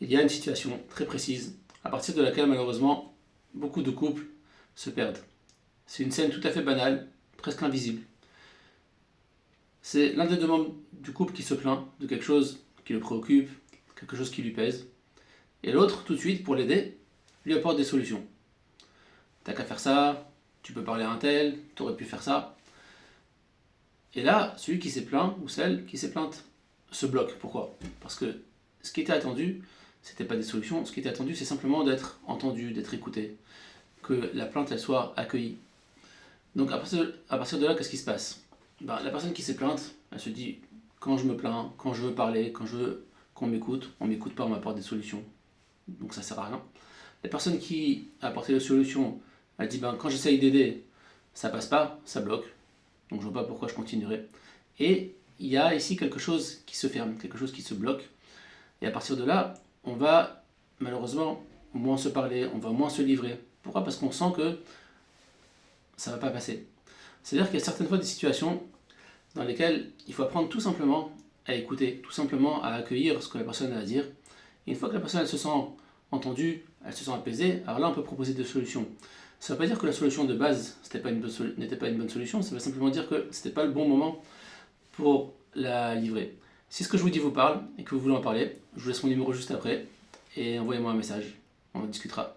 il y a une situation très précise, à partir de laquelle malheureusement beaucoup de couples se perdent. C'est une scène tout à fait banale, presque invisible. C'est l'un des deux membres du couple qui se plaint de quelque chose qui le préoccupe, quelque chose qui lui pèse, et l'autre, tout de suite, pour l'aider, lui apporte des solutions. T'as qu'à faire ça, tu peux parler à un tel, t'aurais pu faire ça. Et là, celui qui s'est plaint, ou celle qui s'est plainte, se bloque. Pourquoi? Parce que ce qui était attendu, c'était pas des solutions, ce qui était attendu, c'est simplement d'être entendu, d'être écouté, que la plainte, elle soit accueillie. Donc à partir de là, qu'est-ce qui se passe? La personne qui s'est plainte, elle se dit, quand je me plains, quand je veux parler, quand je veux qu'on m'écoute, on m'écoute pas, on m'apporte des solutions. Donc ça sert à rien. La personne qui a apporté les solutions, elle dit, quand j'essaye d'aider, ça passe pas, ça bloque. Donc je vois pas pourquoi je continuerai. Et il y a ici quelque chose qui se ferme, quelque chose qui se bloque. Et à partir de là, on va malheureusement moins se parler, on va moins se livrer. Pourquoi? Parce qu'on sent que ça va pas passer. C'est-à-dire qu'il y a certaines fois des situations dans lesquelles il faut apprendre tout simplement à écouter, tout simplement à accueillir ce que la personne a à dire. Et une fois que la personne elle se sent entendue, elle se sent apaisée, alors là on peut proposer des solutions. Ça ne veut pas dire que la solution de base n'était pas une bonne solution, ça veut simplement dire que ce n'était pas le bon moment pour la livrer. Si ce que je vous dis vous parle et que vous voulez en parler, je vous laisse mon numéro juste après et envoyez-moi un message, on en discutera.